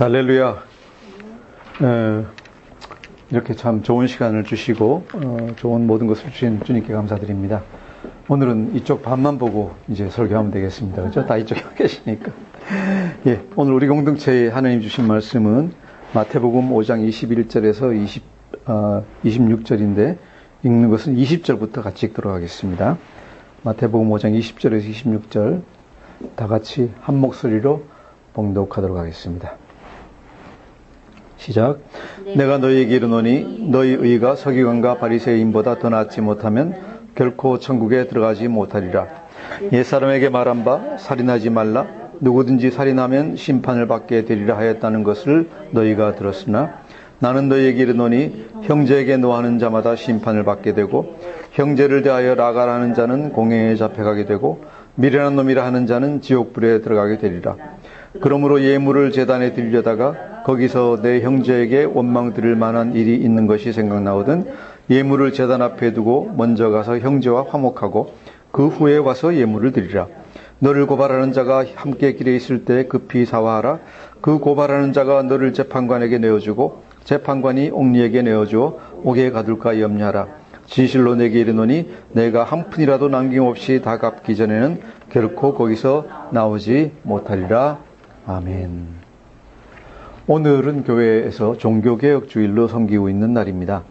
할렐루야. 이렇게 참 좋은 시간을 주시고 좋은 모든 것을 주신 주님께 감사드립니다. 오늘은 이쪽 반만 보고 이제 설교하면 되겠습니다. 그렇죠? 다 이쪽에 계시니까. 예, 오늘 우리 공동체에 하나님 주신 말씀은 마태복음 5장 21절에서 26절인데 읽는 것은 20절부터 같이 읽도록 하겠습니다. 마태복음 5장 20절에서 26절 다 같이 한 목소리로 봉독하도록 하겠습니다. 시작. 내가 너희에게 이르노니 너희 의가 서기관과 바리새인보다 더 낫지 못하면 결코 천국에 들어가지 못하리라. 옛사람에게 말한 바 살인하지 말라. 누구든지 살인하면 심판을 받게 되리라 하였다는 것을 너희가 들었으나 나는 너희에게 이르노니 형제에게 노하는 자마다 심판을 받게 되고 형제를 대하여 라가라는 자는 공회에 잡혀가게 되고 미련한 놈이라 하는 자는 지옥불에 들어가게 되리라. 그러므로 예물을 제단에 드리려다가 거기서 내 형제에게 원망 드릴 만한 일이 있는 것이 생각나거든 예물을 제단 앞에 두고 먼저 가서 형제와 화목하고 그 후에 와서 예물을 드리라. 너를 고발하는 자가 함께 길에 있을 때 급히 사화하라. 그 고발하는 자가 너를 재판관에게 내어주고 재판관이 옥리에게 내어주어 옥에 가둘까 염려하라. 진실로 내게 이르노니 내가 한 푼이라도 남김없이 다 갚기 전에는 결코 거기서 나오지 못하리라. 아멘. 오늘은 교회에서 종교개혁주일로 섬기고 있는 날입니다.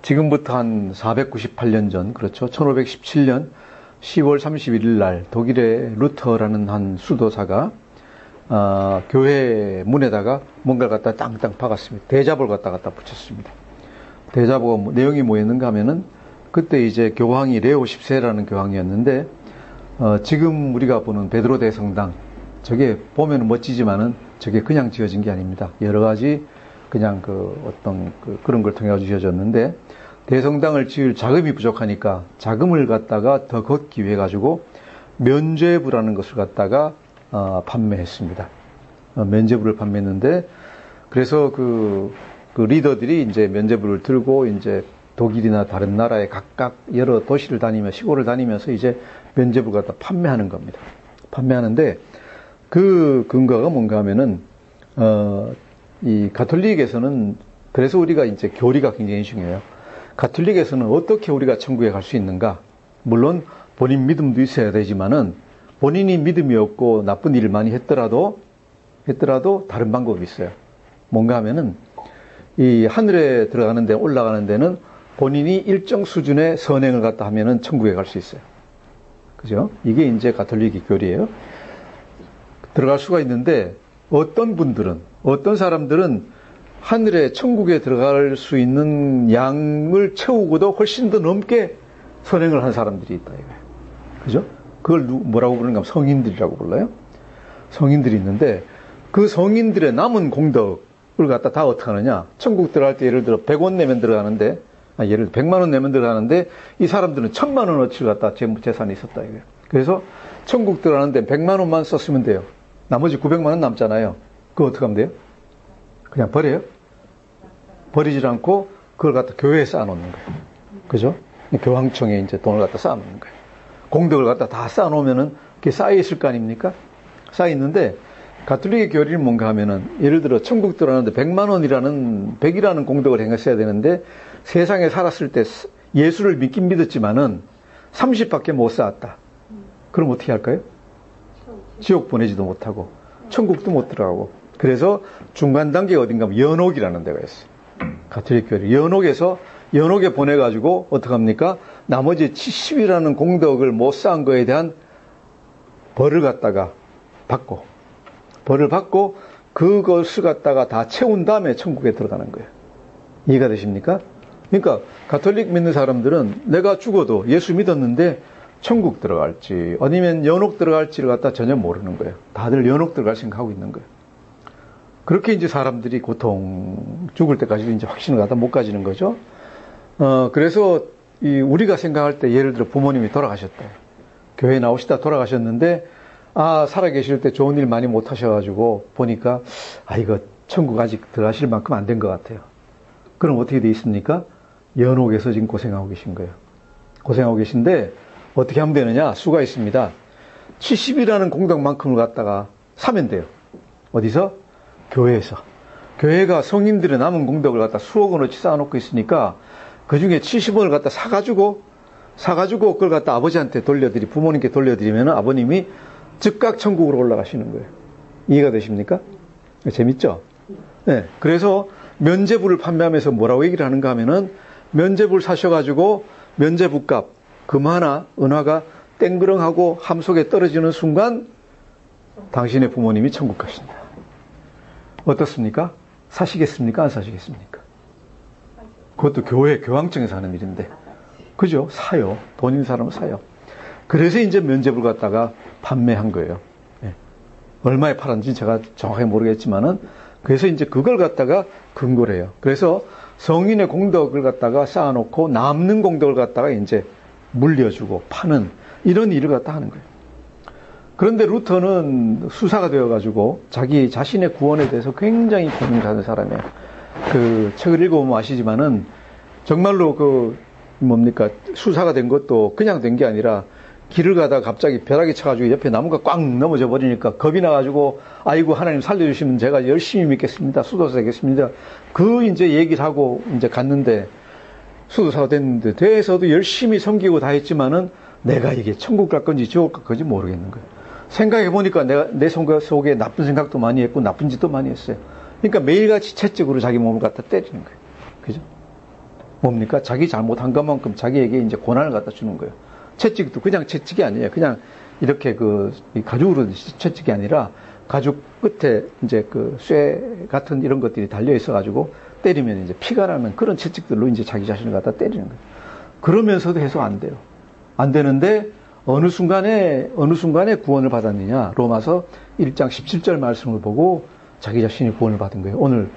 지금부터 한 498년 전, 그렇죠. 1517년 10월 31일 날 독일의 루터라는 한 수도사가 교회 문에다가 뭔가를 갖다 땅땅 박았습니다. 대자보를 갖다 붙였습니다. 대자보가 내용이 뭐였는가 하면은 그때 이제 교황이 레오 10세라는 교황이었는데 지금 우리가 보는 베드로 대성당 저게 보면 멋지지만은 저게 그냥 지어진 게 아닙니다. 여러 가지 그냥 그런 걸 통해 지어졌는데 대성당을 지을 자금이 부족하니까 자금을 갖다가 더 걷기 위해 가지고 면죄부라는 것을 갖다가 판매했습니다. 면죄부를 판매했는데 그래서 그 리더들이 이제 면죄부를 들고 이제 독일이나 다른 나라에 각각 여러 도시를 다니며 시골을 다니면서 이제 면죄부를 갖다 판매하는 겁니다. 판매하는데 그 근거가 뭔가 하면은 이 가톨릭에서는 그래서 우리가 이제 교리가 굉장히 중요해요. 가톨릭에서는 어떻게 우리가 천국에 갈 수 있는가? 물론 본인 믿음도 있어야 되지만은 본인이 믿음이 없고 나쁜 일을 많이 했더라도 다른 방법이 있어요. 뭔가 하면은 이 하늘에 들어가는 데 올라가는 데는 본인이 일정 수준의 선행을 갖다 하면은 천국에 갈 수 있어요. 그죠? 이게 이제 가톨릭의 교리예요. 들어갈 수가 있는데 어떤 사람들은 하늘에 천국에 들어갈 수 있는 양을 채우고도 훨씬 더 넘게 선행을 한 사람들이 있다 이거예요. 그죠? 그걸 뭐라고 부르는가 하면 성인들이라고 불러요. 성인들이 있는데 그 성인들의 남은 공덕을 갖다 다 어떻게 하느냐? 천국 들어갈 때 예를 들어 100원 내면 들어가는데 예를 들어 100만 원 내면 들어가는데 이 사람들은 1000만 원어치를 갖다 재산이 있었다 이거예요. 그래서 천국 들어가는데 100만 원만 썼으면 돼요. 나머지 900만 원 남잖아요. 그거 어떻게 하면 돼요? 그냥 버려요? 버리질 않고 그걸 갖다 교회에 쌓아놓는 거예요. 그죠? 교황청에 이제 돈을 갖다 쌓아놓는 거예요. 공덕을 갖다 다 쌓아놓으면은 그게 쌓여있을 거 아닙니까? 쌓여있는데 가톨릭의 교리는 뭔가 하면은 예를 들어 천국 들어가는데 100이라는 공덕을 행했어야 되는데 세상에 살았을 때 예수를 믿긴 믿었지만은 30밖에 못 쌓았다. 그럼 어떻게 할까요? 지옥 보내지도 못하고 천국도 못 들어가고 그래서 중간 단계가 어딘가 하면 연옥이라는 데가 있어요. 가톨릭 교리 연옥에 보내가지고 어떡합니까? 나머지 70이라는 공덕을 못 쌓은 거에 대한 벌을 갖다가 벌을 받고 그것을 갖다가 다 채운 다음에 천국에 들어가는 거예요. 이해가 되십니까? 그러니까 가톨릭 믿는 사람들은 내가 죽어도 예수 믿었는데 천국 들어갈지 아니면 연옥 들어갈지를 갖다 전혀 모르는 거예요. 다들 연옥 들어갈 생각하고 있는 거예요. 그렇게 이제 사람들이 죽을 때까지 이제 확신을 갖다 못 가지는 거죠. 그래서 우리가 생각할 때 예를 들어 부모님이 돌아가셨다. 교회에 나오시다 돌아가셨는데 살아계실 때 좋은 일 많이 못 하셔가지고 보니까 이거 천국 아직 들어가실 만큼 안 된 것 같아요. 그럼 어떻게 돼 있습니까? 연옥에서 지금 고생하고 계신 거예요. 고생하고 계신데 어떻게 하면 되느냐? 수가 있습니다. 70이라는 공덕만큼을 갖다가 사면 돼요. 어디서? 교회에서. 교회가 성인들의 남은 공덕을 갖다 수억 원어치 쌓아놓고 있으니까 그 중에 70원을 갖다 사가지고 그걸 갖다 아버지한테 부모님께 돌려드리면 아버님이 즉각 천국으로 올라가시는 거예요. 이해가 되십니까? 재밌죠? 네. 그래서 면제부를 판매하면서 뭐라고 얘기를 하는가 하면은 면제부를 사셔가지고 면제부값, 금 하나, 은화가 땡그렁하고 함 속에 떨어지는 순간 당신의 부모님이 천국 가신다. 어떻습니까? 사시겠습니까? 안 사시겠습니까? 그것도 교황청에서 하는 일인데. 그죠? 사요. 돈 있는 사람은 사요. 그래서 이제 면제부를 갖다가 판매한 거예요. 예. 얼마에 팔았는지 제가 정확하게 모르겠지만은, 그래서 이제 그걸 갖다가 근거를 해요. 그래서 성인의 공덕을 갖다가 쌓아놓고 남는 공덕을 갖다가 이제 물려주고 파는 이런 일을 갖다 하는 거예요. 그런데 루터는 수사가 되어가지고 자기 자신의 구원에 대해서 굉장히 고민을 하는 사람이에요. 그 책을 읽어보면 아시지만은 정말로 수사가 된 것도 그냥 된 게 아니라 길을 가다가 갑자기 벼락이 쳐가지고 옆에 나무가 꽝 넘어져 버리니까 겁이 나가지고 아이고 하나님 살려주시면 제가 열심히 믿겠습니다. 수도사 되겠습니다. 그 이제 얘기를 하고 이제 갔는데 수도사가 됐는데 돼서도 열심히 섬기고 다 했지만은 내가 이게 천국 갈 건지 지옥 갈 건지 모르겠는 거예요. 생각해보니까 내 속에 나쁜 생각도 많이 했고 나쁜 짓도 많이 했어요. 그러니까 매일같이 채찍으로 자기 몸을 갖다 때리는 거예요. 그죠? 뭡니까? 자기 잘못한 것만큼 자기에게 이제 고난을 갖다 주는 거예요. 채찍도 그냥 채찍이 아니에요. 그냥 이렇게 가죽으로 채찍이 아니라 가죽 끝에 이제 쇠 같은 이런 것들이 달려 있어가지고 때리면 이제 피가 나는 그런 채찍들로 이제 자기 자신을 갖다 때리는 거예요. 그러면서도 해서 안 돼요. 안 되는데 어느 순간에 구원을 받았느냐. 로마서 1장 17절 말씀을 보고 자기 자신이 구원을 받은 거예요. 오늘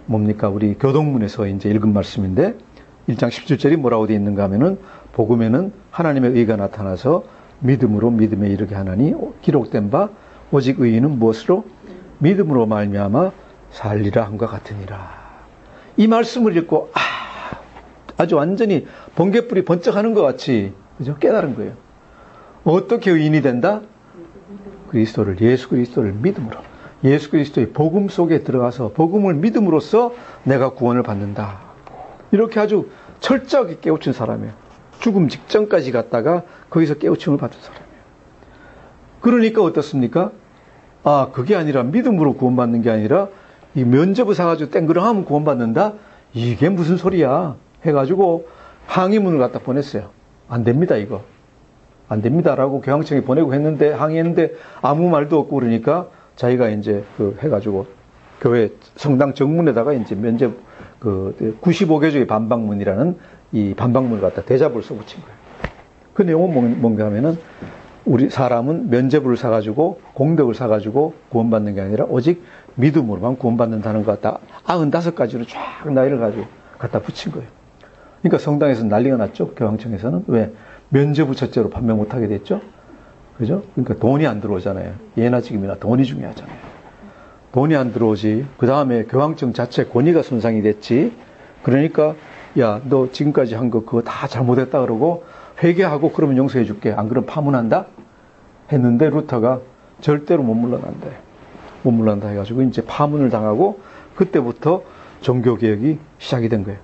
뭡니까? 우리 교동문에서 이제 읽은 말씀인데 1장 17절이 뭐라고 되어 있는가 하면은 복음에는 하나님의 의가 나타나서 믿음으로 믿음에 이르게 하나니 기록된 바 오직 의인은 무엇으로? 믿음으로 말미암아 살리라 함과 같으니라. 이 말씀을 읽고 아주 완전히 번개불이 번쩍하는 것 같이 그죠? 깨달은 거예요. 어떻게 의인이 된다? 예수 그리스도를 믿음으로. 예수 그리스도의 복음 속에 들어가서 복음을 믿음으로써 내가 구원을 받는다. 이렇게 아주 철저하게 깨우친 사람이에요. 죽음 직전까지 갔다가 거기서 깨우침을 받은 사람이에요. 그러니까 어떻습니까? 그게 아니라 믿음으로 구원받는 게 아니라 이 면접을 사가지고 땡그랑하면 구원받는다? 이게 무슨 소리야? 해가지고 항의문을 갖다 보냈어요. 안 됩니다, 이거. 안 됩니다라고 교황청에 보내고 했는데, 항의했는데 아무 말도 없고 그러니까 자기가 이제 해가지고 교회 성당 정문에다가 이제 면접 95개조의 반박문이라는 이 반박문을 갖다 대자보를 써붙인 거예요. 그 내용은 뭔가 하면은 우리 사람은 면제부를 사가지고 공덕을 사가지고 구원받는 게 아니라 오직 믿음으로만 구원받는다는 것 같다. 95가지로 쫙 나이를 가지고 갖다 붙인 거예요. 그러니까 성당에서 난리가 났죠. 교황청에서는. 왜? 면제부 첫째로 판매 못하게 됐죠. 그죠? 그러니까 돈이 안 들어오잖아요. 예나 지금이나 돈이 중요하잖아요. 돈이 안 들어오지. 그 다음에 교황청 자체 권위가 손상이 됐지. 그러니까 야, 너 지금까지 한 거 그거 다 잘못했다 그러고 회개하고 그러면 용서해 줄게. 안 그러면 파문한다? 했는데 루터가 절대로 못 물러난다. 못 물러난다 해가지고 이제 파문을 당하고 그때부터 종교개혁이 시작이 된 거예요.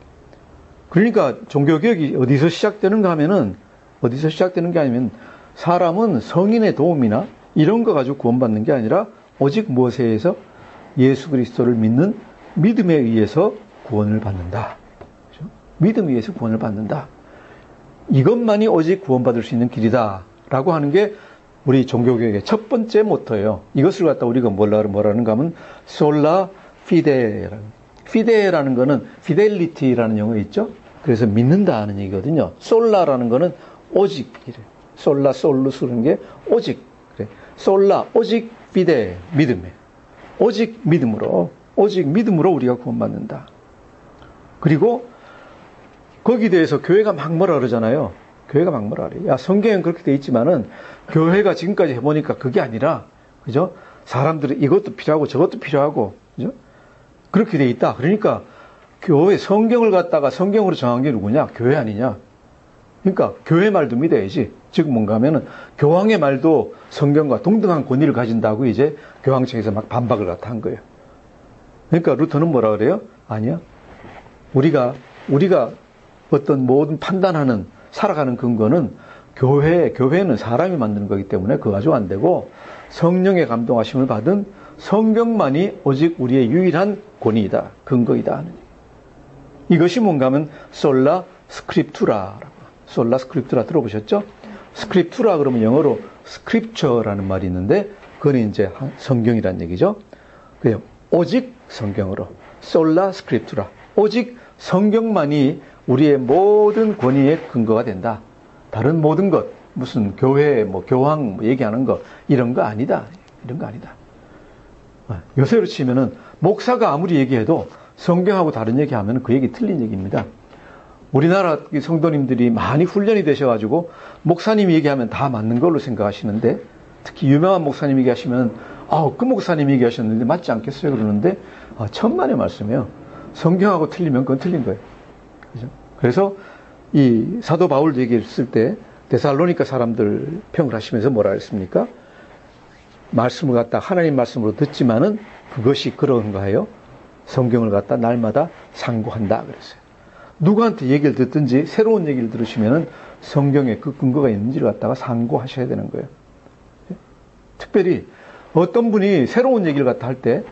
그러니까 종교개혁이 어디서 시작되는가 하면은 어디서 시작되는 게 아니면 사람은 성인의 도움이나 이런 거 가지고 구원받는 게 아니라 오직 무엇에 의해서 예수 그리스도를 믿는 믿음에 의해서 구원을 받는다. 그렇죠? 믿음에 의해서 구원을 받는다. 이것만이 오직 구원받을 수 있는 길이다. 라고 하는 게 우리 종교개혁의 첫 번째 모토예요. 이것을 갖다 우리가 뭐라는가 하면 솔라 피데라는. 피데라는 거는 fidelity 영어 있죠? 그래서 믿는다 하는 얘기거든요. 솔라라는 거는 오직. 솔라 솔루스라는 게 오직. 그래. 솔라 오직 피데 믿음에. 오직 믿음으로 우리가 구원받는다. 그리고 거기에 대해서 교회가 막 뭐라 그러잖아요. 교회가 막 뭐라 그래요. 야, 성경은 그렇게 돼 있지만은 교회가 지금까지 해보니까 그게 아니라, 그죠? 사람들이 이것도 필요하고 저것도 필요하고, 그죠? 그렇게 돼 있다. 그러니까 교회 성경을 갖다가 성경으로 정한 게 누구냐? 교회 아니냐? 그러니까 교회 말도 믿어야지. 즉 뭔가 하면은 교황의 말도 성경과 동등한 권위를 가진다고 이제 교황청에서 막 반박을 갖다 한 거예요. 그러니까 루터는 뭐라 그래요? 아니야. 우리가 어떤 모든 판단하는 살아가는 근거는 교회는 사람이 만드는 거기 때문에 그거 가지고 안 되고 성령의 감동하심을 받은 성경만이 오직 우리의 유일한 권위이다. 근거이다. 하는 이것이 뭔가 하면 솔라 스크립투라라고. 솔라 스크립투라 들어보셨죠? 스크립투라 그러면 영어로 스크립처라는 말이 있는데 그건 이제 성경이란 얘기죠. 그래요. 오직 성경으로. 솔라 스크립투라. 오직 성경만이 우리의 모든 권위의 근거가 된다. 다른 모든 것, 무슨 교회, 교황 얘기하는 거, 이런 거 아니다. 이런 거 아니다. 요새로 치면은, 목사가 아무리 얘기해도 성경하고 다른 얘기하면 그 얘기 틀린 얘기입니다. 우리나라 성도님들이 많이 훈련이 되셔가지고, 목사님이 얘기하면 다 맞는 걸로 생각하시는데, 특히 유명한 목사님이 얘기하시면, 그 목사님이 얘기하셨는데 맞지 않겠어요? 그러는데, 천만의 말씀이에요. 성경하고 틀리면 그건 틀린 거예요. 그죠? 그래서, 이 사도 바울도 얘기했을 때 데살로니가 사람들 평을 하시면서 뭐라 했습니까? 말씀을 갖다 하나님 말씀으로 듣지만은 그것이 그런가 해요. 성경을 갖다 날마다 상고한다 그랬어요. 누구한테 얘기를 듣든지 새로운 얘기를 들으시면은 성경에 그 근거가 있는지를 갖다가 상고하셔야 되는 거예요. 특별히 어떤 분이 새로운 얘기를 갖다 할 때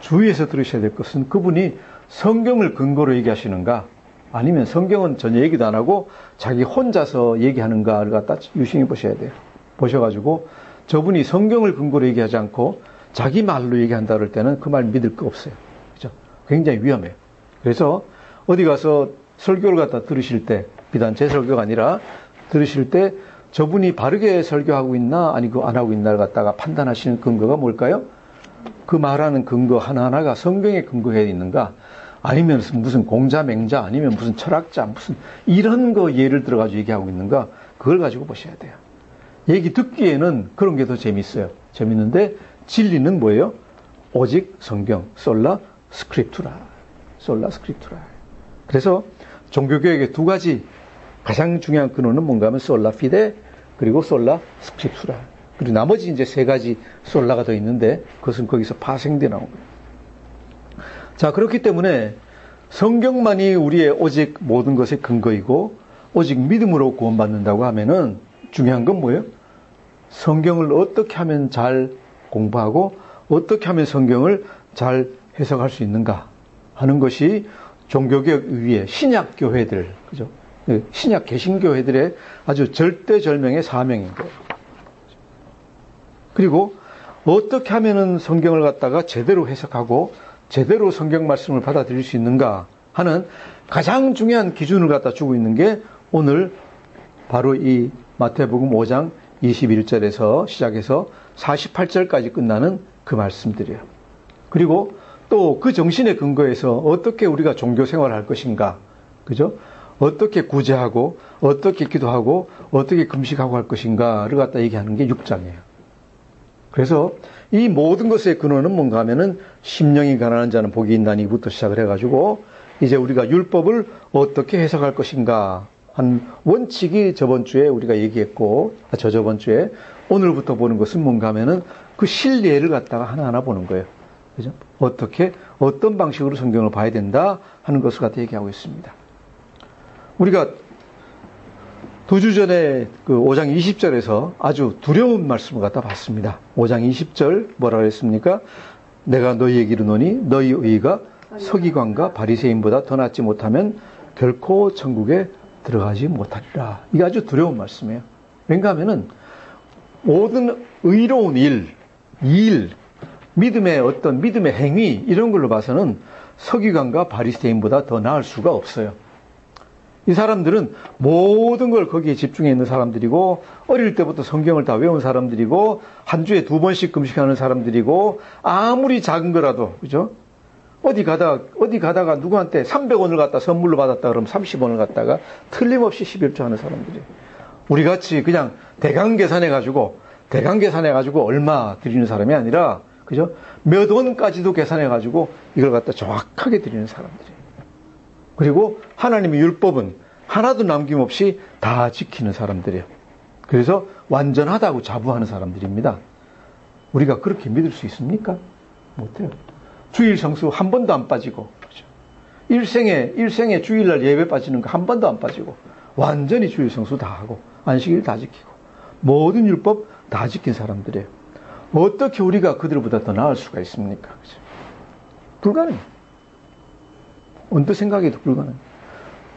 주의해서 들으셔야 될 것은 그분이 성경을 근거로 얘기하시는가 아니면 성경은 전혀 얘기도 안 하고 자기 혼자서 얘기하는가를 갖다 유심히 보셔야 돼요. 보셔가지고 저분이 성경을 근거로 얘기하지 않고 자기 말로 얘기한다 그럴 때는 그 말 믿을 거 없어요. 그죠? 굉장히 위험해요. 그래서 어디 가서 설교를 갖다 들으실 때 비단 제 설교가 아니라 들으실 때 저분이 바르게 설교하고 있나 아니고 안 하고 있나를 갖다가 판단하시는 근거가 뭘까요? 그 말하는 근거 하나하나가 성경에 근거해 있는가 아니면 무슨 공자, 맹자, 아니면 무슨 철학자, 무슨 이런 거 예를 들어가지고 얘기하고 있는가, 그걸 가지고 보셔야 돼요. 얘기 듣기에는 그런 게 더 재밌어요. 재밌는데, 진리는 뭐예요? 오직 성경, 솔라 스크립투라. 솔라 스크립투라. 그래서 종교개혁의 두 가지 가장 중요한 근원은 뭔가 하면 솔라 피데, 그리고 솔라 스크립투라. 그리고 나머지 이제 세 가지 솔라가 더 있는데, 그것은 거기서 파생돼 나온 거예요. 자, 그렇기 때문에 성경만이 우리의 오직 모든 것의 근거이고 오직 믿음으로 구원받는다고 하면은 중요한 건 뭐예요? 성경을 어떻게 하면 잘 공부하고 어떻게 하면 성경을 잘 해석할 수 있는가 하는 것이 종교개혁 위에 신약 교회들, 그죠? 신약 개신교회들의 아주 절대절명의 사명인 거예요. 그리고 어떻게 하면은 성경을 갖다가 제대로 해석하고 제대로 성경 말씀을 받아들일 수 있는가 하는 가장 중요한 기준을 갖다 주고 있는 게 오늘 바로 이 마태복음 5장 21절에서 시작해서 48절까지 끝나는 그 말씀들이에요. 그리고 또 그 정신의 근거에서 어떻게 우리가 종교 생활을 할 것인가, 그죠? 어떻게 구제하고 어떻게 기도하고 어떻게 금식하고 할 것인가를 갖다 얘기하는 게 6장이에요. 그래서 이 모든 것의 근원은 뭔가 하면은 심령이 가난한 자는 복이 있나니부터 시작을 해가지고 이제 우리가 율법을 어떻게 해석할 것인가 한 원칙이 저번 주에 우리가 얘기했고 저번 주에 오늘부터 보는 것은 뭔가 하면은 그 실례를 갖다가 하나하나 보는 거예요. 그죠? 어떻게 어떤 방식으로 성경을 봐야 된다 하는 것을 갖다 얘기하고 있습니다. 우리가 두 주 전에 그 5장 20절에서 아주 두려운 말씀을 갖다 봤습니다. 5장 20절 뭐라고 했습니까? 내가 너희에게 이르노니 너희 의가 서기관과 바리새인보다 더 낫지 못하면 결코 천국에 들어가지 못하리라. 이게 아주 두려운 말씀이에요. 왜냐 하면은 모든 의로운 일, 믿음의 어떤 믿음의 행위 이런 걸로 봐서는 서기관과 바리새인보다 더 나을 수가 없어요. 이 사람들은 모든 걸 거기에 집중해 있는 사람들이고 어릴 때부터 성경을 다 외운 사람들이고 한 주에 2번씩 금식하는 사람들이고 아무리 작은 거라도 그죠? 어디 가다가 누구한테 300원을 갖다 선물로 받았다 그러면 30원을 갖다가 틀림없이 11조 하는 사람들이에요. 우리 같이 그냥 대강 계산해 가지고 얼마 드리는 사람이 아니라 그죠? 몇 원까지도 계산해 가지고 이걸 갖다 정확하게 드리는 사람들이에요. 그리고 하나님의 율법은 하나도 남김없이 다 지키는 사람들이에요. 그래서 완전하다고 자부하는 사람들입니다. 우리가 그렇게 믿을 수 있습니까? 못해요. 주일 성수 한 번도 안 빠지고, 그렇죠? 일생에 주일날 예배 빠지는 거 한 번도 안 빠지고, 완전히 주일 성수 다 하고, 안식일 다 지키고, 모든 율법 다 지킨 사람들이에요. 어떻게 우리가 그들보다 더 나을 수가 있습니까? 그렇죠? 불가능해요. 언뜻 생각해도 불가능해요.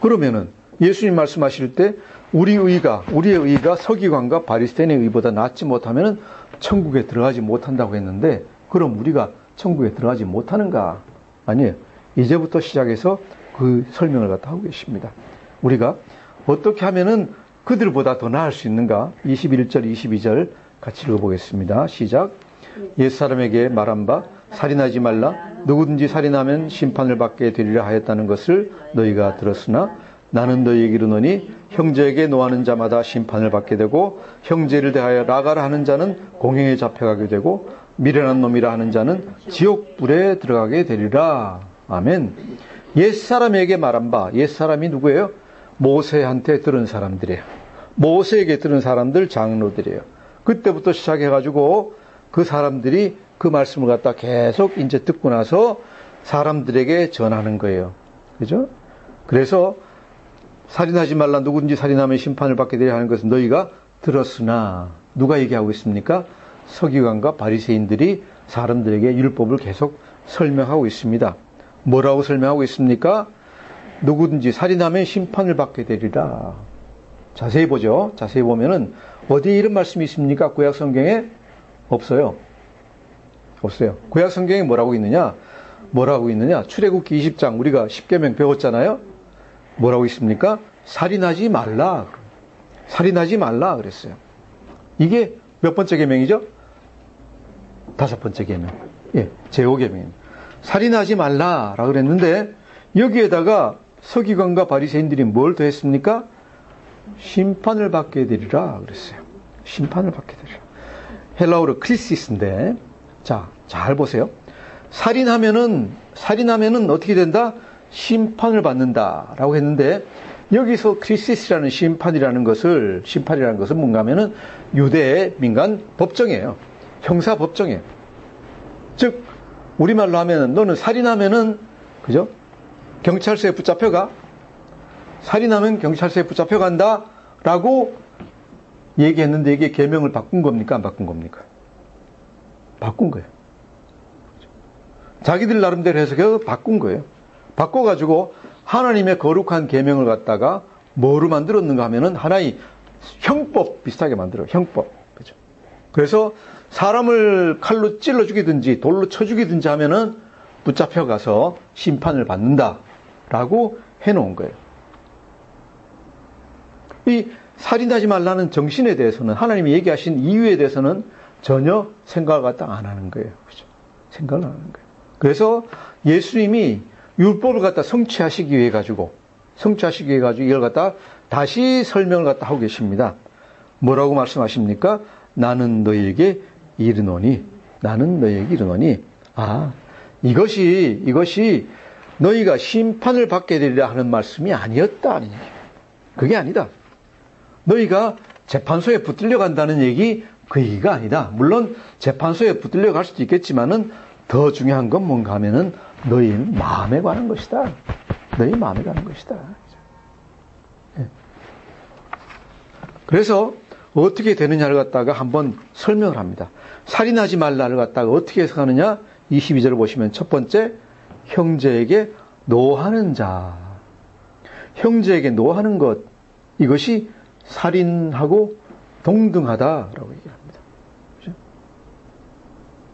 그러면은 예수님 말씀하실 때 우리의 의가 서기관과 바리새인의 의보다 낫지 못하면은 천국에 들어가지 못한다고 했는데, 그럼 우리가 천국에 들어가지 못하는가? 아니에요. 이제부터 시작해서 그 설명을 갖다 하고 계십니다. 우리가 어떻게 하면은 그들보다 더 나을 수 있는가? 21절, 22절 같이 읽어보겠습니다. 시작. 옛사람에게 말한 바 살인하지 말라. 누구든지 살인하면 심판을 받게 되리라 하였다는 것을 너희가 들었으나 나는 너희에게 이르노니 형제에게 노하는 자마다 심판을 받게 되고 형제를 대하여 라가라 하는 자는 공형에 잡혀가게 되고 미련한 놈이라 하는 자는 지옥불에 들어가게 되리라. 아멘. 옛사람에게 말한 바, 옛사람이 누구예요? 모세한테 들은 사람들이에요. 모세에게 들은 사람들, 장로들이에요. 그때부터 시작해가지고 그 사람들이 그 말씀을 갖다 계속 이제 듣고 나서 사람들에게 전하는 거예요. 그죠? 그래서 살인하지 말라. 누구든지 살인하면 심판을 받게 되리라 하는 것은 너희가 들었으나, 누가 얘기하고 있습니까? 서기관과 바리새인들이 사람들에게 율법을 계속 설명하고 있습니다. 뭐라고 설명하고 있습니까? 누구든지 살인하면 심판을 받게 되리라. 자세히 보죠. 자세히 보면은 어디에 이런 말씀이 있습니까? 구약 성경에 없어요. 없어요. 구약 성경에 뭐라고 있느냐? 출애굽기 20장 우리가 십계명 배웠잖아요. 뭐라고 있습니까? 살인하지 말라. 살인하지 말라 그랬어요. 이게 몇 번째 계명이죠? 5번째 계명. 예, 제5계명입니다. 살인하지 말라라고 그랬는데 여기에다가 서기관과 바리새인들이 뭘 더했습니까? 심판을 받게 되리라 그랬어요. 심판을 받게 되리라. 헬라어로 크리시스인데, 자, 잘 보세요. 살인하면은 어떻게 된다? 심판을 받는다라고 했는데, 여기서 크리시스라는 심판이라는 것은 뭔가 하면은 유대의 민간 법정이에요. 형사 법정이에요. 즉, 우리말로 하면은 너는 살인하면은, 그죠? 경찰서에 붙잡혀가. 살인하면 경찰서에 붙잡혀간다 라고 얘기했는데 이게 계명을 바꾼 겁니까? 안 바꾼 겁니까? 바꾼 거예요. 자기들 나름대로 해석해서 바꾼 거예요. 바꿔가지고 하나님의 거룩한 계명을 갖다가 뭐로 만들었는가 하면은 하나의 형법 비슷하게 만들어요. 형법. 그죠? 그래서 사람을 칼로 찔러 죽이든지 돌로 쳐 죽이든지 하면은 붙잡혀가서 심판을 받는다라고 해놓은 거예요. 이 살인하지 말라는 정신에 대해서는, 하나님이 얘기하신 이유에 대해서는 전혀 생각을 갖다 안 하는 거예요. 그죠? 생각을 안 하는 거예요. 그래서 예수님이 율법을 갖다 성취하시기 위해 가지고 이걸 갖다 다시 설명을 갖다 하고 계십니다. 뭐라고 말씀하십니까? 나는 너희에게 이르노니. 이것이 너희가 심판을 받게 되리라 하는 말씀이 아니었다. 그게 아니다. 너희가 재판소에 붙들려 간다는 얘기, 그 얘기가 아니다. 물론 재판소에 붙들려 갈 수도 있겠지만은 더 중요한 건 뭔가 하면은 너희 마음에 관한 것이다. 너희 마음에 관한 것이다. 그래서 어떻게 되느냐를 갖다가 한번 설명을 합니다. 살인하지 말라를 갖다가 어떻게 해석하느냐? 22절을 보시면 첫 번째, 형제에게 노하는 자. 형제에게 노하는 것, 이것이 살인하고 동등하다라고 얘기합니다. 그렇죠?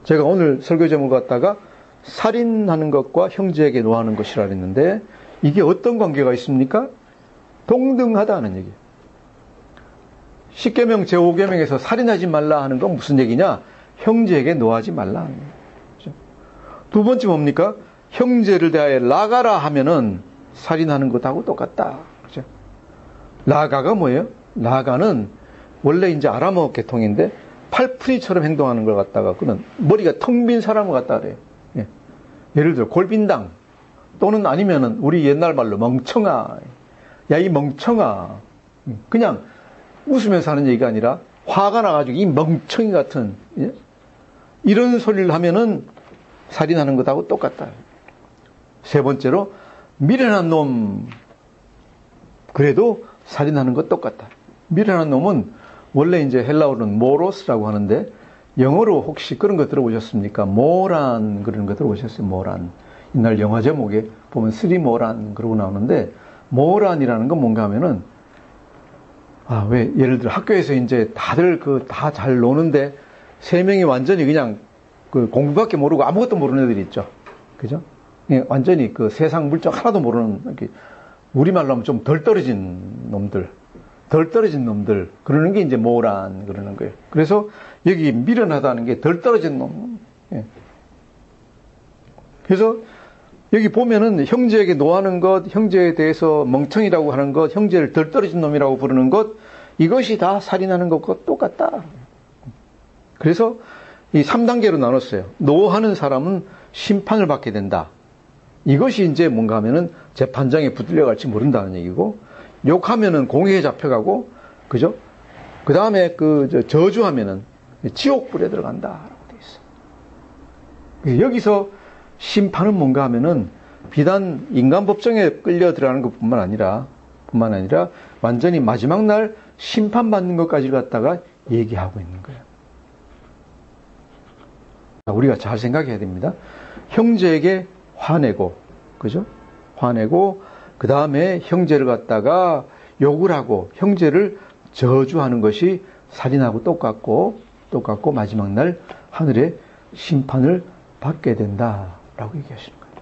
제가 오늘 설교 제목을 갖다가 살인하는 것과 형제에게 노하는 것이라 했는데 이게 어떤 관계가 있습니까? 동등하다는 얘기예요. 10계명 제5계명에서 살인하지 말라 하는 건 무슨 얘기냐? 형제에게 노하지 말라 하는 거예요. 그렇죠? 두 번째 뭡니까? 형제를 대하여 라가라 하면은 살인하는 것하고 똑같다. 그렇죠? 라가가 뭐예요? 라가는 원래 이제 아람어 계통인데 팔풀이처럼 행동하는 걸 갖다가 그는 머리가 텅 빈 사람을 갖다 그래요. 예. 예를 들어 골빈당 또는 아니면은 우리 옛날 말로 멍청아. 야, 이 멍청아. 그냥 웃으면서 하는 얘기가 아니라 화가 나가지고 이 멍청이 같은, 예? 이런 소리를 하면은 살인하는 것하고 똑같다. 세 번째로, 미련한 놈, 그래도 살인하는 것 똑같다. 미련한 놈은 원래 이제 헬라어로는 모로스라고 하는데, 영어로 혹시 그런 거 들어보셨습니까? 모란, 그런 거 들어보셨어요? 모란. 옛날 영화 제목에 보면 스리모란, 그러고 나오는데, 모란이라는 건 뭔가 하면은, 왜, 예를 들어 학교에서 이제 다들 다 잘 노는데, 세 명이 완전히 그냥 공부밖에 모르고 아무것도 모르는 애들이 있죠. 그죠? 완전히 세상 물정 하나도 모르는, 우리말로 하면 좀 덜 떨어진 놈들, 그러는 게 이제 모란, 그러는 거예요. 그래서 여기 미련하다는 게 덜 떨어진 놈. 예. 그래서 여기 보면은 형제에게 노하는 것, 형제에 대해서 멍청이라고 하는 것, 형제를 덜 떨어진 놈이라고 부르는 것, 이것이 다 살인하는 것과 똑같다. 그래서 이 3단계로 나눴어요. 노하는 사람은 심판을 받게 된다. 이것이 이제 뭔가 하면은 재판장에 붙들려 갈지 모른다는 얘기고, 욕하면은 공회에 잡혀가고, 그죠? 그 다음에 저주하면은 지옥불에 들어간다라고 되어 있어요. 여기서 심판은 뭔가 하면은 비단 인간 법정에 끌려 들어가는 것뿐만 아니라 완전히 마지막 날 심판받는 것까지 갖다가 얘기하고 있는 거예요. 우리가 잘 생각해야 됩니다. 형제에게 화내고, 그죠? 화내고, 그 다음에 형제를 갖다가 욕을 하고, 형제를 저주하는 것이 살인하고 똑같고, 마지막 날 하늘의 심판을 받게 된다라고 얘기하시는 거예요.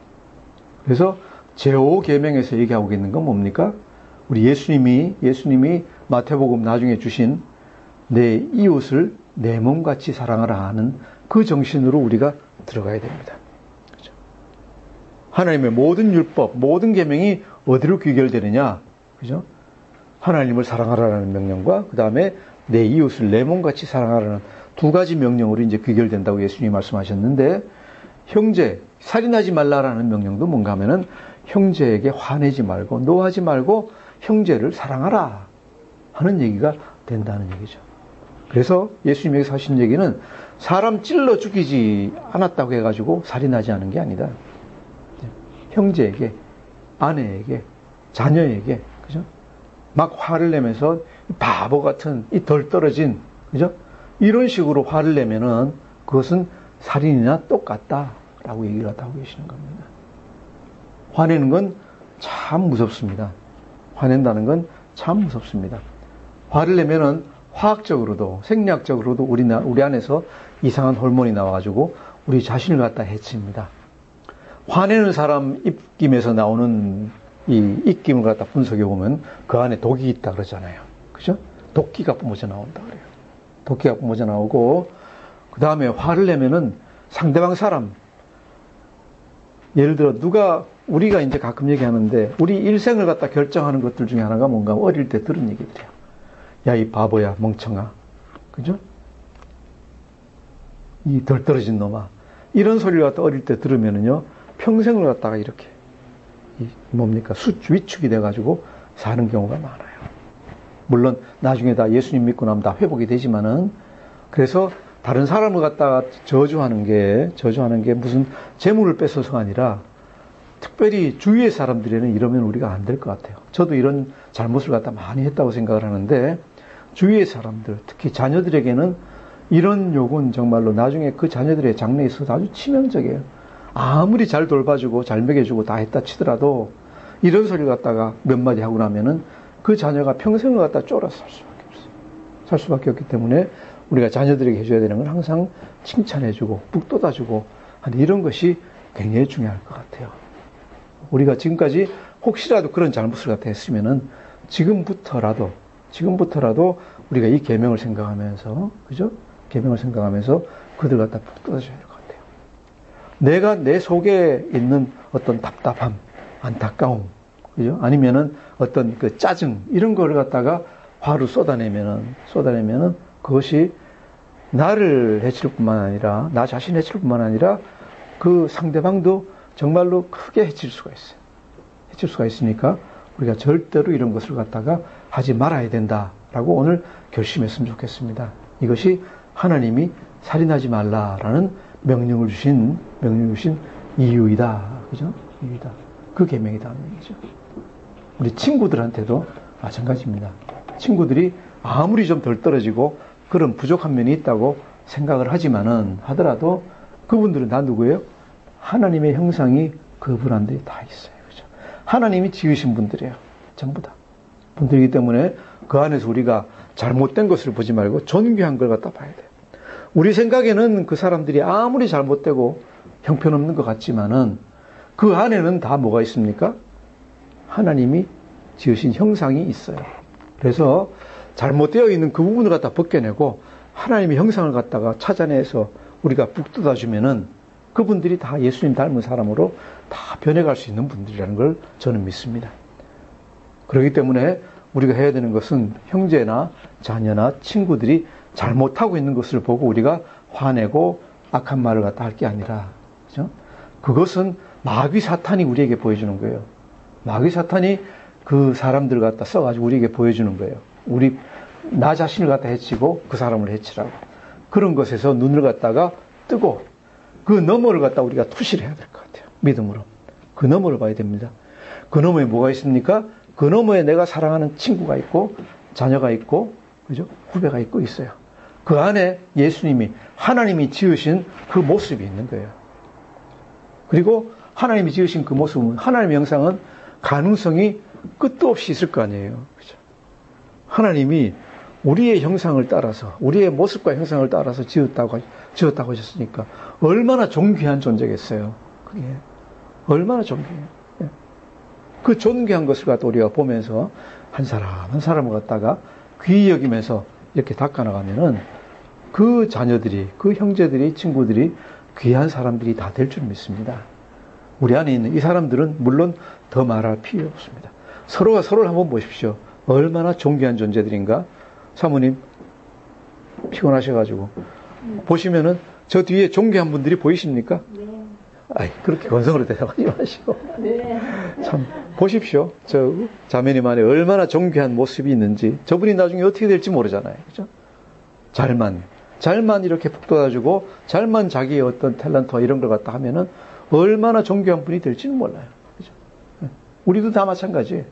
그래서 제5계명에서 얘기하고 있는 건 뭡니까? 우리 예수님이 마태복음 나중에 주신 내 이웃을 내 몸같이 사랑하라 하는 그 정신으로 우리가 들어가야 됩니다. 그렇죠? 하나님의 모든 율법, 모든 계명이 어디로 귀결되느냐? 그죠? 하나님을 사랑하라는 명령과 그 다음에 내 이웃을 내 몸같이 사랑하라는 두 가지 명령으로 이제 귀결된다고 예수님이 말씀하셨는데, 형제, 살인하지 말라라는 명령도 뭔가 하면은 형제에게 화내지 말고 노하지 말고 형제를 사랑하라 하는 얘기가 된다는 얘기죠. 그래서 예수님이 하신 얘기는 사람 찔러 죽이지 않았다고 해가지고 살인하지 않은 게 아니다. 형제에게, 아내에게, 자녀에게, 그죠? 막 화를 내면서 바보 같은 이 덜 떨어진, 그죠? 이런 식으로 화를 내면은 그것은 살인이나 똑같다라고 얘기를 하고 계시는 겁니다. 화내는 건 참 무섭습니다. 화낸다는 건 참 무섭습니다. 화를 내면은 화학적으로도 생리학적으로도 우리 안에서 이상한 호르몬이 나와가지고 우리 자신을 갖다 해칩니다. 화내는 사람 입김에서 나오는 이 입김을 갖다 분석해 보면 그 안에 독이 있다 그러잖아요. 그죠? 독기가 뿜어져 나온다 그래요. 독기가 뿜어져 나오고, 그 다음에 화를 내면은 상대방 사람, 예를 들어 우리가 이제 가끔 얘기하는데 우리 일생을 갖다 결정하는 것들 중에 하나가 뭔가 어릴 때 들은 얘기들이에요. 야, 이 바보야, 멍청아. 그죠? 이 덜 떨어진 놈아. 이런 소리를 갖다 어릴 때 들으면은요, 평생을 갖다가 이렇게, 위축이 돼가지고 사는 경우가 많아요. 물론, 나중에 다 예수님 믿고 나면 다 회복이 되지만은, 그래서 다른 사람을 갖다가 저주하는 게 무슨 재물을 뺏어서가 아니라, 특별히 주위의 사람들에는 이러면 우리가 안 될 것 같아요. 저도 이런 잘못을 갖다 많이 했다고 생각을 하는데, 주위의 사람들, 특히 자녀들에게는 이런 욕은 정말로 나중에 그 자녀들의 장래에 있어서 아주 치명적이에요. 아무리 잘 돌봐주고 잘 먹여주고 다 했다 치더라도 이런 소리를 갖다가 몇 마디 하고 나면은 그 자녀가 평생을 갖다 쫄아서 살 수밖에 없기 때문에 우리가 자녀들에게 해줘야 되는 건 항상 칭찬해주고 북돋아주고 하는 이런 것이 굉장히 중요할 것 같아요. 우리가 지금까지 혹시라도 그런 잘못을 갖다 했으면은 지금부터라도 우리가 이 계명을 생각하면서, 그죠? 계명을 생각하면서 그들 갖다 북돋아줘야 될 것 같아요. 내가 내 속에 있는 어떤 답답함, 안타까움, 그죠? 아니면은 어떤 그 짜증, 이런 거를 갖다가 화로 쏟아내면은 그것이 나를 해칠 뿐만 아니라, 나 자신 해칠 뿐만 아니라 그 상대방도 정말로 크게 해칠 수가 있어요. 해칠 수가 있으니까 우리가 절대로 이런 것을 갖다가 하지 말아야 된다라고 라고 오늘 결심했으면 좋겠습니다. 이것이 하나님이 살인하지 말라라는 명령을 주신 이유이다. 그죠? 이유이다. 그 계명이다 하는 얘기죠. 우리 친구들한테도 마찬가지입니다. 친구들이 아무리 좀 덜 떨어지고 그런 부족한 면이 있다고 생각을 하더라도 그분들은 다 누구예요? 하나님의 형상이 그분한테 다 있어요. 그죠? 하나님이 지으신 분들이에요. 전부 다. 분들이기 때문에 그 안에서 우리가 잘못된 것을 보지 말고 존귀한 걸 갖다 봐야 돼요. 우리 생각에는 그 사람들이 아무리 잘못되고 형편없는 것 같지만은 그 안에는 다 뭐가 있습니까? 하나님이 지으신 형상이 있어요. 그래서 잘못되어 있는 그 부분을 갖다 벗겨내고 하나님의 형상을 갖다가 찾아내서 우리가 북돋아주면은 그분들이 다 예수님 닮은 사람으로 다 변해갈 수 있는 분들이라는 걸 저는 믿습니다. 그렇기 때문에 우리가 해야 되는 것은 형제나 자녀나 친구들이 잘못하고 있는 것을 보고 우리가 화내고 악한 말을 갖다 할 게 아니라, 그죠? 그것은 마귀 사탄이 우리에게 보여주는 거예요. 마귀 사탄이 그 사람들을 갖다 써가지고 우리에게 보여주는 거예요. 나 자신을 갖다 해치고 그 사람을 해치라고. 그런 것에서 눈을 갖다가 뜨고 그 너머를 갖다 우리가 투시를 해야 될 것 같아요. 믿음으로. 그 너머를 봐야 됩니다. 그 너머에 뭐가 있습니까? 그 너머에 내가 사랑하는 친구가 있고 자녀가 있고, 그죠? 후배가 있고 있어요. 그 안에 예수님이, 하나님이 지으신 그 모습이 있는 거예요. 그리고 하나님이 지으신 그 모습은, 하나님의 형상은 가능성이 끝도 없이 있을 거 아니에요. 그죠? 하나님이 우리의 형상을 따라서, 우리의 모습과 형상을 따라서 지었다고 하셨으니까 얼마나 존귀한 존재겠어요. 그게 얼마나 존귀해요. 그 존귀한 것을 갖다 우리가 보면서 한 사람 한 사람을 갖다가 귀히 여기면서 이렇게 닦아나가면은 그 자녀들이, 그 형제들이, 친구들이 귀한 사람들이 다 될 줄 믿습니다. 우리 안에 있는 이 사람들은 물론 더 말할 필요 없습니다. 서로가 서로를 한번 보십시오. 얼마나 존귀한 존재들인가. 사모님 피곤하셔가지고 보시면은 저 뒤에 존귀한 분들이 보이십니까? 네. 아이, 그렇게 건성으로 대답하지 마시고. 네. 참 보십시오. 저 자매님 안에 얼마나 존귀한 모습이 있는지. 저분이 나중에 어떻게 될지 모르잖아요. 그죠? 잘만 이렇게 북돋아주고 잘만 자기의 어떤 탤런트와 이런 걸 갖다 하면은 얼마나 존귀한 분이 될지는 몰라요. 그죠? 우리도 다 마찬가지예요.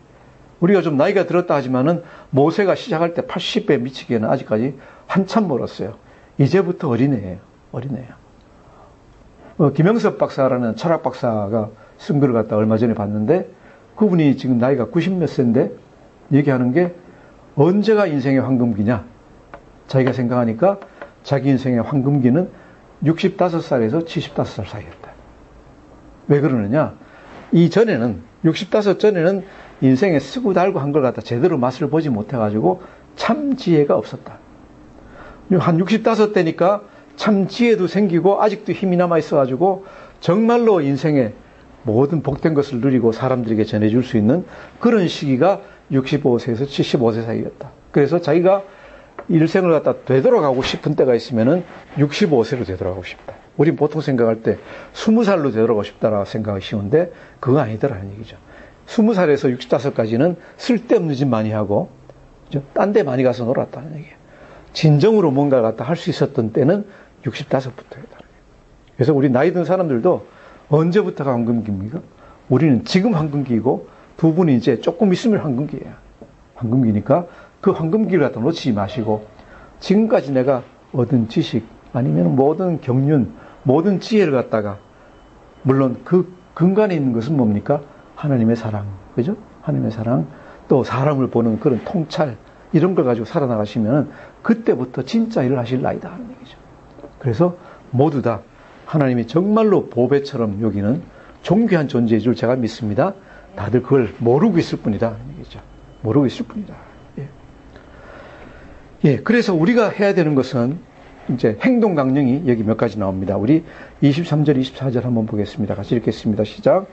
우리가 좀 나이가 들었다 하지만은 모세가 시작할 때 80배 미치기에는 아직까지 한참 멀었어요. 이제부터 어린애예요. 김영섭 박사라는 철학 박사가 쓴 글을 갖다 얼마 전에 봤는데 그분이 지금 나이가 90몇 세인데 얘기하는 게 언제가 인생의 황금기냐. 자기가 생각하니까 자기 인생의 황금기는 65살에서 75살 사이였다. 왜 그러느냐? 이전에는 65 전에는 인생에 쓰고 달고 한 걸 갖다 제대로 맛을 보지 못해가지고 참 지혜가 없었다. 한 65대니까 참 지혜도 생기고 아직도 힘이 남아있어가지고 정말로 인생의 모든 복된 것을 누리고 사람들에게 전해줄 수 있는 그런 시기가 65세에서 75세 사이였다. 그래서 자기가 일생을 갖다 되돌아가고 싶은 때가 있으면은 65세로 되돌아가고 싶다. 우린 보통 생각할 때 20살로 되돌아가고 싶다라고 생각이 쉬운데 그거 아니더라는 얘기죠. 20살에서 65까지는 쓸데없는 짓 많이 하고 딴 데 많이 가서 놀았다는 얘기예요. 진정으로 뭔가를 갖다 할 수 있었던 때는 65부터였다. 그래서 우리 나이 든 사람들도 언제부터가 황금기입니까? 우리는 지금 황금기이고 두 분이 이제 조금 있으면 황금기예요. 황금기니까 그 황금기를 갖다 놓치지 마시고 지금까지 내가 얻은 지식 아니면 모든 경륜, 모든 지혜를 갖다가 물론 그 근간에 있는 것은 뭡니까? 하나님의 사랑, 그죠? 하나님의 사랑, 또 사람을 보는 그런 통찰 이런 걸 가지고 살아나가시면 그때부터 진짜 일을 하실 나이다 하는 얘기죠. 그래서 모두 다 하나님이 정말로 보배처럼 여기는 존귀한 존재인 줄 제가 믿습니다. 다들 그걸 모르고 있을 뿐이다 하는 얘기죠. 모르고 있을 뿐이다. 예, 그래서 우리가 해야 되는 것은 이제 행동 강령이 여기 몇 가지 나옵니다. 우리 23절, 24절 한번 보겠습니다. 같이 읽겠습니다. 시작.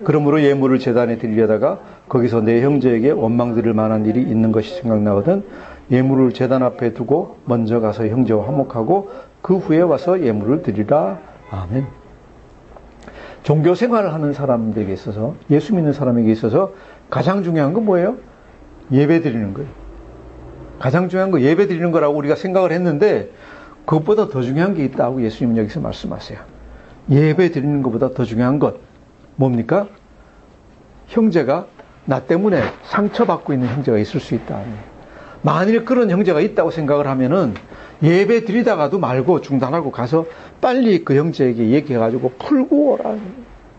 그러므로 예물을 제단에 드리려다가 거기서 내 형제에게 원망 들을 만한 일이 있는 것이 생각나거든 예물을 제단 앞에 두고 먼저 가서 형제와 화목하고 그 후에 와서 예물을 드리라. 아멘. 종교 생활을 하는 사람들에게 있어서, 예수 믿는 사람에게 있어서 가장 중요한 건 뭐예요? 예배 드리는 거예요. 가장 중요한 거 예배 드리는 거라고 우리가 생각을 했는데 그것보다 더 중요한 게 있다고 예수님은 여기서 말씀하세요. 예배 드리는 것보다 더 중요한 것 뭡니까? 형제가 나 때문에 상처받고 있는 형제가 있을 수 있다. 만일 그런 형제가 있다고 생각을 하면은 예배 드리다가도 말고 중단하고 가서 빨리 그 형제에게 얘기해가지고 풀고 오라.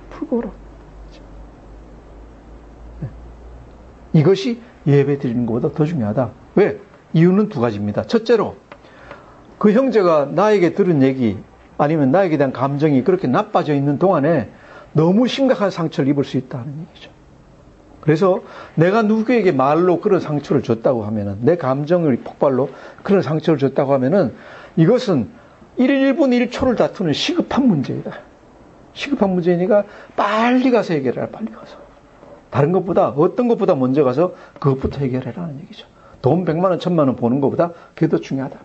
풀고 오라. 이것이 예배 드리는 것보다 더 중요하다. 왜? 이유는 두 가지입니다. 첫째로 그 형제가 나에게 들은 얘기 아니면 나에게 대한 감정이 그렇게 나빠져 있는 동안에 너무 심각한 상처를 입을 수 있다는 얘기죠. 그래서 내가 누구에게 말로 그런 상처를 줬다고 하면은 내 감정을 폭발로 그런 상처를 줬다고 하면은 이것은 1분 1초를 다투는 시급한 문제이다. 시급한 문제이니까 빨리 가서 해결해라. 빨리 가서. 다른 것보다 어떤 것보다 먼저 가서 그것부터 해결해라는 얘기죠. 돈 100만 원, 1000만 원 버는 것보다 그게 더 중요하다.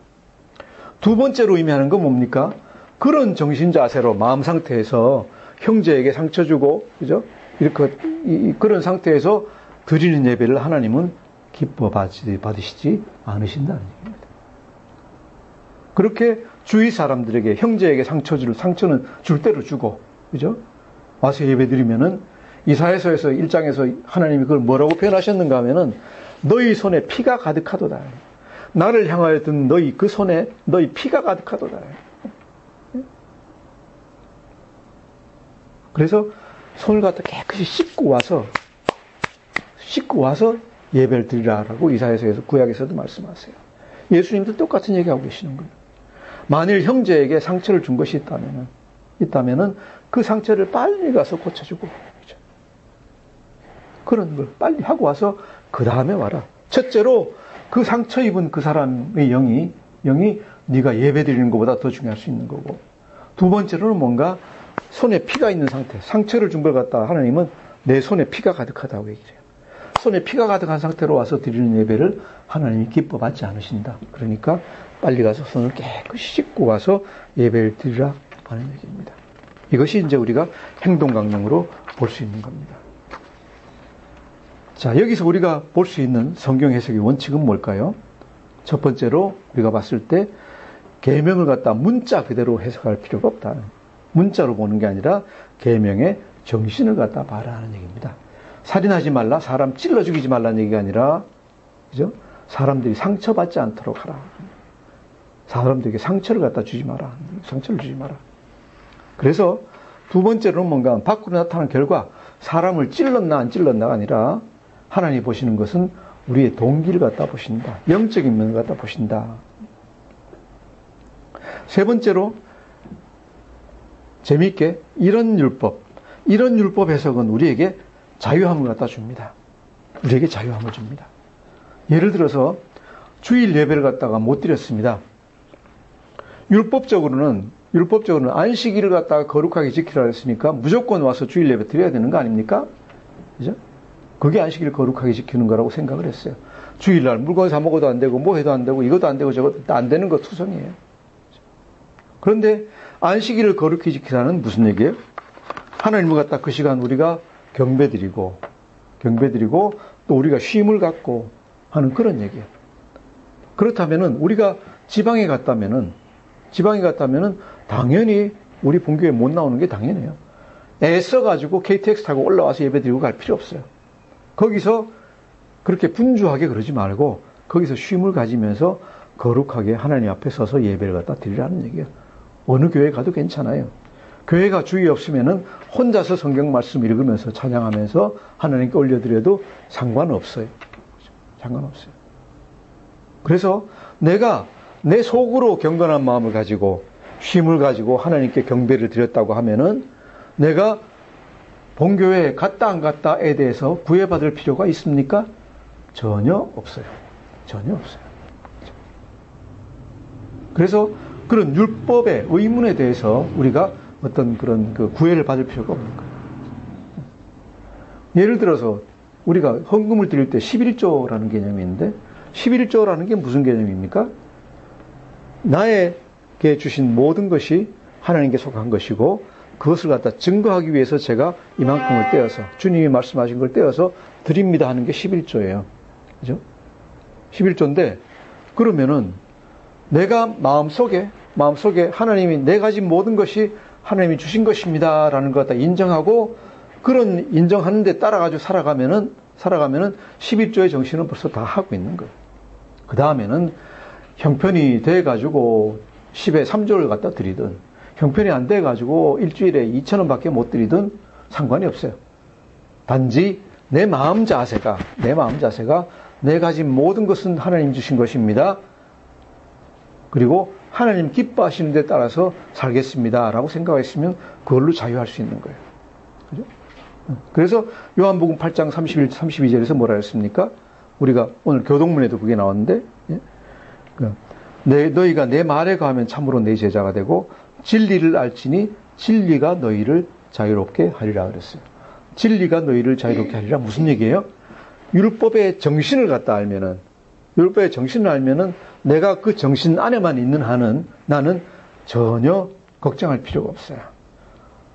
두 번째로 의미하는 건 뭡니까? 그런 정신 자세로 마음 상태에서 형제에게 상처 주고 그죠? 이렇게 그런 상태에서 드리는 예배를 하나님은 기뻐 받으시지 않으신다는 얘기입니다. 그렇게 주위 사람들에게 형제에게 상처는 줄 대로 주고 그죠? 와서 예배 드리면은 이사야서에서 1장에서 하나님이 그걸 뭐라고 표현하셨는가 하면은 너희 손에 피가 가득하도다. 나를 향하여 든 너희 그 손에 너희 피가 가득하도다. 그래서 손을 갖다 깨끗이 씻고 와서 예배를 드리라라고 이사야서에서 구약에서도 말씀하세요. 예수님도 똑같은 얘기하고 계시는 거예요. 만일 형제에게 상처를 준 것이 있다면은 그 상처를 빨리 가서 고쳐주고 그렇죠? 그런 걸 빨리 하고 와서 그 다음에 와라. 첫째로 그 상처 입은 그 사람의 영이 네가 예배 드리는 것보다 더 중요할 수 있는 거고 두 번째로는 뭔가 손에 피가 있는 상태, 상처를 준 걸 갖다가 하나님은 내 손에 피가 가득하다고 얘기를 해요. 손에 피가 가득한 상태로 와서 드리는 예배를 하나님이 기뻐 받지 않으신다. 그러니까 빨리 가서 손을 깨끗이 씻고 와서 예배를 드리라 하는 얘기입니다. 이것이 이제 우리가 행동 강령으로 볼 수 있는 겁니다. 자, 여기서 우리가 볼 수 있는 성경 해석의 원칙은 뭘까요? 첫 번째로 우리가 봤을 때 계명을 갖다 문자 그대로 해석할 필요가 없다. 문자로 보는 게 아니라 계명의 정신을 갖다 말하는 얘기입니다. 살인하지 말라, 사람 찔러 죽이지 말라는 얘기가 아니라, 그죠? 사람들이 상처받지 않도록 하라. 사람들에게 상처를 갖다 주지 마라. 상처를 주지 마라. 그래서 두 번째로는 뭔가 밖으로 나타난 결과 사람을 찔렀나 안 찔렀나가 아니라 하나님이 보시는 것은 우리의 동기를 갖다 보신다. 영적인 면을 갖다 보신다. 세 번째로 재미있게 이런 율법 해석은 우리에게 자유함을 갖다 줍니다. 우리에게 자유함을 줍니다. 예를 들어서 주일 예배를 갖다가 못 드렸습니다. 율법적으로는 안식일을 갖다가 거룩하게 지키라 했으니까 무조건 와서 주일 예배 드려야 되는 거 아닙니까? 그죠? 그게 안식일을 거룩하게 지키는 거라고 생각을 했어요. 주일날 물건 사 먹어도 안 되고 뭐 해도 안 되고 이것도 안 되고 저것도 안 되는 거 투성이에요. 그런데 안식일을 거룩히 지키라는 무슨 얘기예요? 하나님을 갖다 그 시간 우리가 경배드리고 또 우리가 쉼을 갖고 하는 그런 얘기예요. 그렇다면은 우리가 지방에 갔다면은 당연히 우리 본교에 못 나오는 게 당연해요. 애써가지고 KTX 타고 올라와서 예배드리고 갈 필요 없어요. 거기서 그렇게 분주하게 그러지 말고 거기서 쉼을 가지면서 거룩하게 하나님 앞에 서서 예배를 갖다 드리라는 얘기예요. 어느 교회 가도 괜찮아요. 교회가 주의 없으면은 혼자서 성경 말씀 읽으면서 찬양하면서 하나님께 올려드려도 상관없어요. 상관없어요. 그래서 내가 내 속으로 경건한 마음을 가지고 쉼을 가지고 하나님께 경배를 드렸다고 하면은 내가 본교회에 갔다 안 갔다에 대해서 구애받을 필요가 있습니까? 전혀 없어요. 전혀 없어요. 그래서 그런 율법의 의문에 대해서 우리가 어떤 그런 그 구애를 받을 필요가 없는 거예요. 예를 들어서 우리가 헌금을 드릴 때 11조라는 개념이 있는데 11조라는 게 무슨 개념입니까? 나에게 주신 모든 것이 하나님께 속한 것이고 그것을 갖다 증거하기 위해서 제가 이만큼을 떼어서 주님이 말씀하신 걸 떼어서 드립니다 하는 게 11조예요. 그죠? 11조인데 그러면은 내가 마음속에 하나님이 내가 가진 모든 것이 하나님이 주신 것입니다 라는 것 갖다 인정하고, 그런 인정하는 데 따라가지고 살아가면은 11조의 정신은 벌써 다 하고 있는 거예요. 그 다음에는 형편이 돼가지고 10에 3조를 갖다 드리든, 형편이 안 돼가지고 일주일에 2,000원 밖에 못 드리든 상관이 없어요. 단지 내 마음 자세가 내 가진 모든 것은 하나님 주신 것입니다. 그리고 하나님 기뻐하시는 데 따라서 살겠습니다 라고 생각했으면 그걸로 자유할 수 있는 거예요. 그죠? 그래서 요한복음 8장 31, 32절에서 뭐라 했습니까? 우리가 오늘 교동문에도 그게 나왔는데, 너희가 내 말에 거하면 참으로 내 제자가 되고 진리를 알지니 진리가 너희를 자유롭게 하리라 그랬어요. 진리가 너희를 자유롭게 하리라 무슨 얘기예요? 율법의 정신을 갖다 알면은, 율법의 정신을 알면은 내가 그 정신 안에만 있는 한은 나는 전혀 걱정할 필요가 없어요.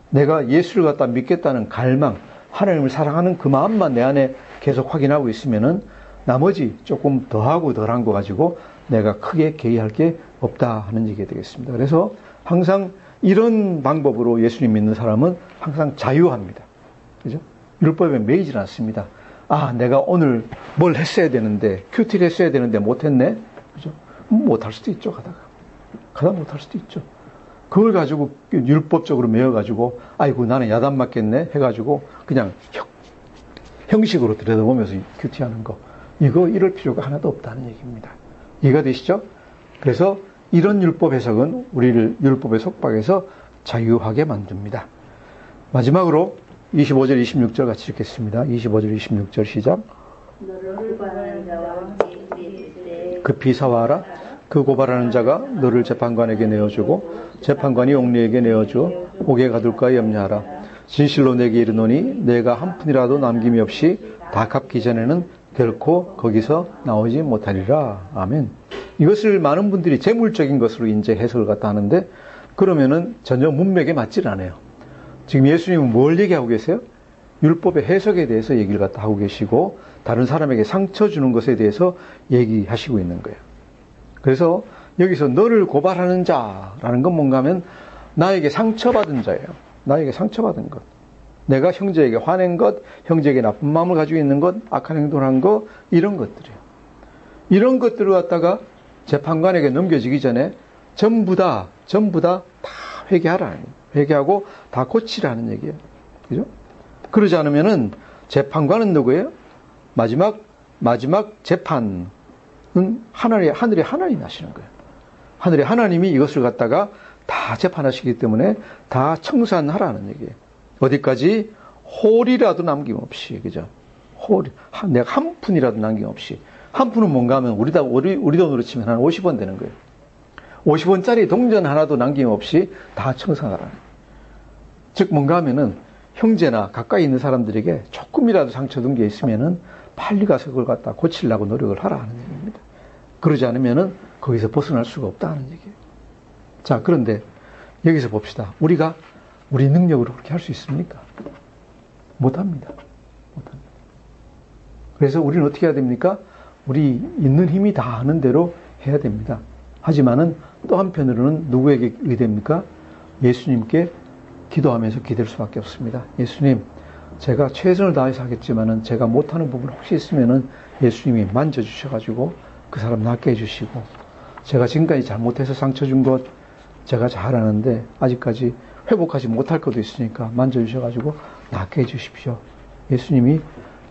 내가 예수를 갖다 믿겠다는 갈망, 하나님을 사랑하는 그 마음만 내 안에 계속 확인하고 있으면은 나머지 조금 더하고 덜한 거 가지고 내가 크게 개의할 게 없다 하는 얘기가 되겠습니다. 그래서 항상 이런 방법으로 예수님 믿는 사람은 항상 자유합니다. 그죠? 율법에 매이질 않습니다. 아, 내가 오늘 뭘 했어야 되는데, 큐티를 했어야 되는데 못했네? 그죠? 못할 수도 있죠, 가다 못할 수도 있죠. 그걸 가지고 율법적으로 매여가지고, 아이고, 나는 야단 맞겠네? 해가지고, 그냥 형식으로 들여다보면서 큐티하는 거. 이럴 필요가 하나도 없다는 얘기입니다. 이해가 되시죠? 그래서 이런 율법 해석은 우리를 율법의 속박에서 자유하게 만듭니다. 마지막으로 25절, 26절 같이 읽겠습니다. 25절, 26절 시작. 급히 사와라. 그 고발하는 자가 너를 재판관에게 내어주고 재판관이 옥리에게 내어주어 옥에 가둘까 염려하라. 진실로 내게 이르노니 내가 한 푼이라도 남김이 없이 다 갚기 전에는 결코 거기서 나오지 못하리라. 아멘. 이것을 많은 분들이 재물적인 것으로 이제 해석을 갖다 하는데, 그러면은 전혀 문맥에 맞질 않아요. 지금 예수님은 뭘 얘기하고 계세요? 율법의 해석에 대해서 얘기를 갖다 하고 계시고, 다른 사람에게 상처 주는 것에 대해서 얘기하시고 있는 거예요. 그래서 여기서 너를 고발하는 자라는 건 뭔가 하면 나에게 상처받은 자예요. 나에게 상처받은 것. 내가 형제에게 화낸 것, 형제에게 나쁜 마음을 가지고 있는 것, 악한 행동을 한 것, 이런 것들이에요. 이런 것들을 갖다가 재판관에게 넘겨지기 전에 전부 다 회개하라는 얘기예요. 회개하고 다 고치라는 얘기예요. 그죠? 그러지 않으면은 재판관은 누구예요? 마지막 재판은 하늘에 하나님이 하시는 거예요. 하늘에 하나님이 이것을 갖다가 다 재판하시기 때문에 다 청산하라는 얘기예요. 어디까지? 홀이라도 남김없이, 그죠? 내가 한 푼이라도 남김없이. 한 푼은 뭔가 하면 우리 돈으로 치면 한 50원 되는 거예요. 50원짜리 동전 하나도 남김없이 다 청산하라. 즉 뭔가 하면은 형제나 가까이 있는 사람들에게 조금이라도 상처 준 게 있으면은 빨리 가서 그걸 갖다 고치려고 노력을 하라 하는 얘기입니다. 그러지 않으면은 거기서 벗어날 수가 없다는 얘기예요. 자, 그런데 여기서 봅시다. 우리가 우리 능력으로 그렇게 할 수 있습니까? 못합니다. 그래서 우리는 어떻게 해야 됩니까? 우리 있는 힘이 다 하는 대로 해야 됩니다. 하지만은 또 한편으로는 누구에게 의대입니까? 예수님께 기도하면서 기댈 수밖에 없습니다. 예수님, 제가 최선을 다해서 하겠지만은 제가 못하는 부분 혹시 있으면은 예수님이 만져주셔가지고 그 사람 낫게 해주시고, 제가 지금까지 잘못해서 상처 준 것 제가 잘하는데 아직까지 회복하지 못할 것도 있으니까 만져주셔가지고 낫게 해주십시오. 예수님이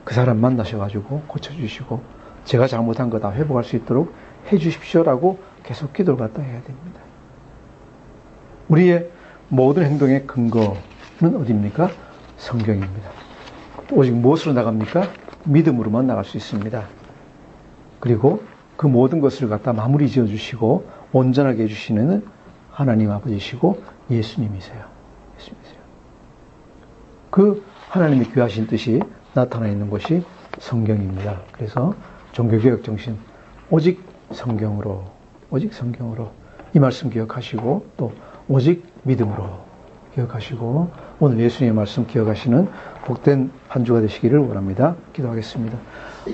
그 사람 만나셔가지고 고쳐주시고 제가 잘못한 거 다 회복할 수 있도록 해주십시오라고 계속 기도를 갖다 해야 됩니다. 우리의 모든 행동의 근거는 어디입니까? 성경입니다. 오직 무엇으로 나갑니까? 믿음으로만 나갈 수 있습니다. 그리고 그 모든 것을 갖다 마무리 지어주시고 온전하게 해주시는 하나님 아버지시고 예수님이세요. 그 하나님이 귀하신 뜻이 나타나 있는 것이 성경입니다. 그래서 종교개혁 정신, 오직 성경으로 이 말씀 기억하시고 또 오직 믿음으로 기억하시고 오늘 예수님의 말씀 기억하시는 복된 한 주가 되시기를 원합니다. 기도하겠습니다.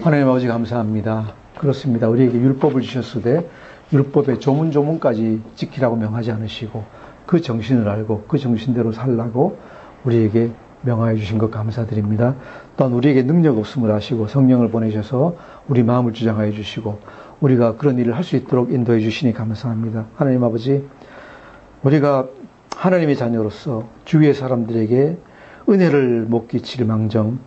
하나님 아버지 감사합니다. 그렇습니다. 우리에게 율법을 주셨을 때 율법의 조문조문까지 지키라고 명하지 않으시고 그 정신을 알고 그 정신대로 살라고 우리에게 명하여 주신 것 감사드립니다. 또한 우리에게 능력 없음을 아시고 성령을 보내셔서 우리 마음을 주장하여 주시고 우리가 그런 일을 할 수 있도록 인도해 주시니 감사합니다. 하나님 아버지, 우리가 하나님의 자녀로서 주위의 사람들에게 은혜를 못 끼칠 망정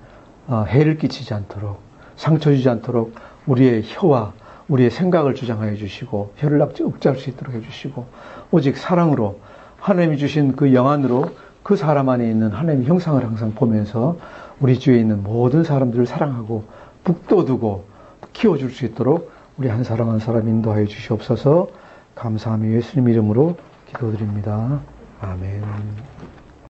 해를 끼치지 않도록, 상처 주지 않도록 우리의 혀와 우리의 생각을 주장하여 주시고 혀를 억제할 수 있도록 해주시고 오직 사랑으로 하나님이 주신 그 영안으로 그 사람 안에 있는 하나님의 형상을 항상 보면서 우리 주위에 있는 모든 사람들을 사랑하고 북돋우고 키워줄 수 있도록 우리 한 사람 한 사람 인도하여 주시옵소서. 감사하며 예수님 이름으로 기도드립니다. 아멘.